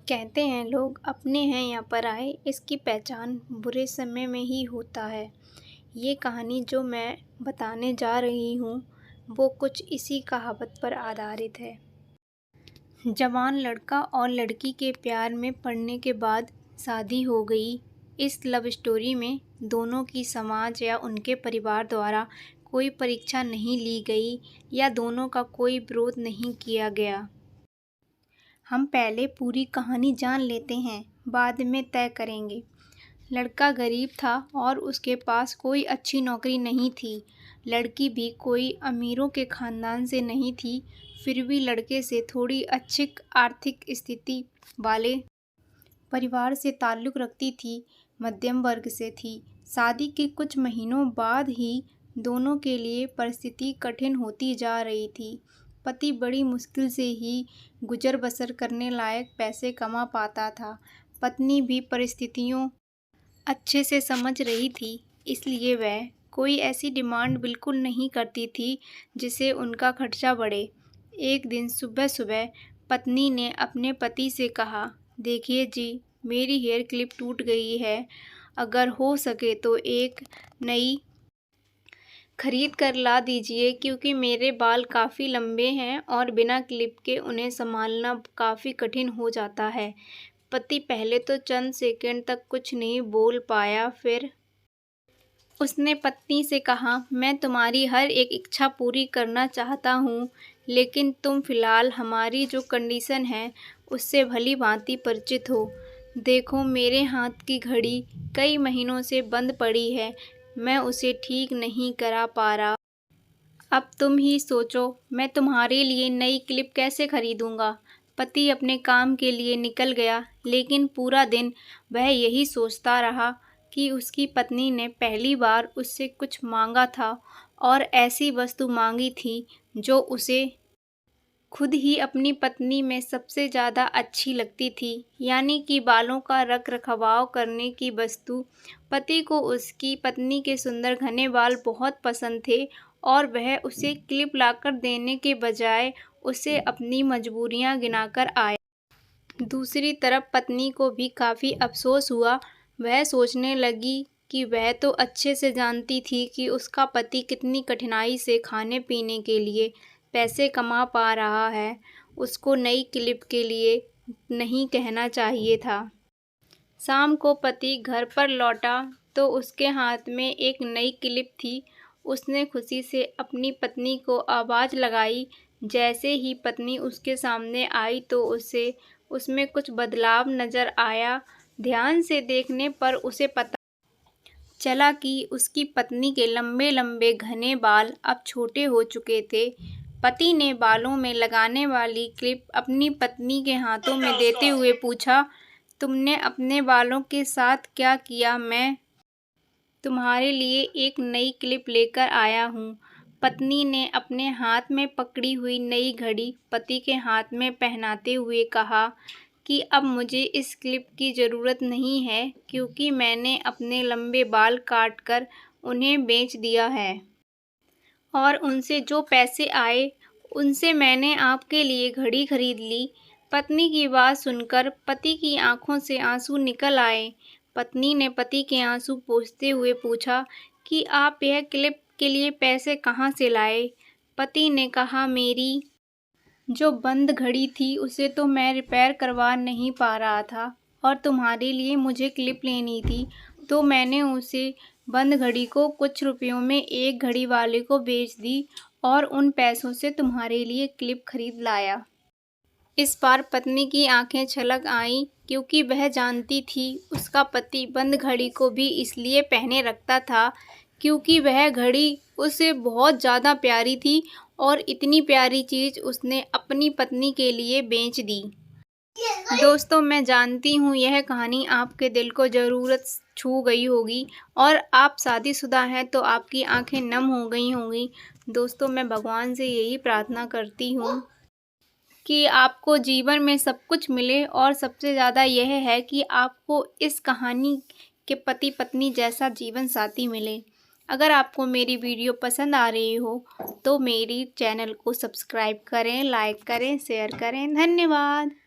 कहते हैं लोग अपने हैं या पराए, इसकी पहचान बुरे समय में ही होता है। ये कहानी जो मैं बताने जा रही हूँ वो कुछ इसी कहावत पर आधारित है। जवान लड़का और लड़की के प्यार में पड़ने के बाद शादी हो गई। इस लव स्टोरी में दोनों की समाज या उनके परिवार द्वारा कोई परीक्षा नहीं ली गई या दोनों का कोई विरोध नहीं किया गया। हम पहले पूरी कहानी जान लेते हैं, बाद में तय करेंगे। लड़का गरीब था और उसके पास कोई अच्छी नौकरी नहीं थी। लड़की भी कोई अमीरों के ख़ानदान से नहीं थी, फिर भी लड़के से थोड़ी अच्छी आर्थिक स्थिति वाले परिवार से ताल्लुक़ रखती थी, मध्यम वर्ग से थी। शादी के कुछ महीनों बाद ही दोनों के लिए परिस्थिति कठिन होती जा रही थी। पति बड़ी मुश्किल से ही गुजर बसर करने लायक पैसे कमा पाता था। पत्नी भी परिस्थितियों अच्छे से समझ रही थी, इसलिए वह कोई ऐसी डिमांड बिल्कुल नहीं करती थी जिससे उनका खर्चा बढ़े। एक दिन सुबह सुबह पत्नी ने अपने पति से कहा, देखिए जी, मेरी हेयर क्लिप टूट गई है, अगर हो सके तो एक नई खरीद कर ला दीजिए, क्योंकि मेरे बाल काफ़ी लंबे हैं और बिना क्लिप के उन्हें संभालना काफ़ी कठिन हो जाता है। पति पहले तो चंद सेकंड तक कुछ नहीं बोल पाया, फिर उसने पत्नी से कहा, मैं तुम्हारी हर एक इच्छा पूरी करना चाहता हूँ, लेकिन तुम फ़िलहाल हमारी जो कंडीशन है उससे भली भांति परिचित हो। देखो, मेरे हाथ की घड़ी कई महीनों से बंद पड़ी है, मैं उसे ठीक नहीं करा पा रहा। अब तुम ही सोचो, मैं तुम्हारे लिए नई क्लिप कैसे खरीदूंगा। पति अपने काम के लिए निकल गया, लेकिन पूरा दिन वह यही सोचता रहा कि उसकी पत्नी ने पहली बार उससे कुछ मांगा था और ऐसी वस्तु मांगी थी जो उसे खुद ही अपनी पत्नी में सबसे ज़्यादा अच्छी लगती थी, यानी कि बालों का रख रखाव करने की वस्तु। पति को उसकी पत्नी के सुंदर घने बाल बहुत पसंद थे और वह उसे क्लिप लाकर देने के बजाय उसे अपनी मजबूरियां गिनाकर आया। दूसरी तरफ पत्नी को भी काफ़ी अफसोस हुआ। वह सोचने लगी कि वह तो अच्छे से जानती थी कि उसका पति कितनी कठिनाई से खाने पीने के लिए पैसे कमा पा रहा है। उसको नई क्लिप के लिए नहीं कहना चाहिए था। शाम को पति घर पर लौटा तो उसके हाथ में एक नई क्लिप थी। उसने खुशी से अपनी पत्नी को आवाज़ लगाई। जैसे ही पत्नी उसके सामने आई तो उसे उसमें कुछ बदलाव नज़र आया। ध्यान से देखने पर उसे पता चला कि उसकी पत्नी के लंबे लंबे घने बाल अब छोटे हो चुके थे। पति ने बालों में लगाने वाली क्लिप अपनी पत्नी के हाथों में देते हुए पूछा, तुमने अपने बालों के साथ क्या किया? मैं तुम्हारे लिए एक नई क्लिप लेकर आया हूँ। पत्नी ने अपने हाथ में पकड़ी हुई नई घड़ी पति के हाथ में पहनाते हुए कहा कि अब मुझे इस क्लिप की ज़रूरत नहीं है, क्योंकि मैंने अपने लंबे बाल काटकर उन्हें बेच दिया है और उनसे जो पैसे आए उनसे मैंने आपके लिए घड़ी खरीद ली। पत्नी की बात सुनकर पति की आंखों से आंसू निकल आए। पत्नी ने पति के आंसू पोंछते हुए पूछा कि आप यह क्लिप के लिए पैसे कहाँ से लाए? पति ने कहा, मेरी जो बंद घड़ी थी उसे तो मैं रिपेयर करवा नहीं पा रहा था और तुम्हारे लिए मुझे क्लिप लेनी थी, तो मैंने उसे बंद घड़ी को कुछ रुपयों में एक घड़ी वाले को बेच दी और उन पैसों से तुम्हारे लिए क्लिप खरीद लाया। इस बार पत्नी की आंखें छलक आईं, क्योंकि वह जानती थी उसका पति बंद घड़ी को भी इसलिए पहने रखता था क्योंकि वह घड़ी उसे बहुत ज़्यादा प्यारी थी और इतनी प्यारी चीज़ उसने अपनी पत्नी के लिए बेच दी। दोस्तों, मैं जानती हूँ यह कहानी आपके दिल को ज़रूर छू गई होगी और आप शादीशुदा हैं तो आपकी आंखें नम हो गई होंगी। दोस्तों, मैं भगवान से यही प्रार्थना करती हूँ कि आपको जीवन में सब कुछ मिले और सबसे ज़्यादा यह है कि आपको इस कहानी के पति पत्नी जैसा जीवन साथी मिले। अगर आपको मेरी वीडियो पसंद आ रही हो तो मेरी चैनल को सब्सक्राइब करें, लाइक करें, शेयर करें। धन्यवाद।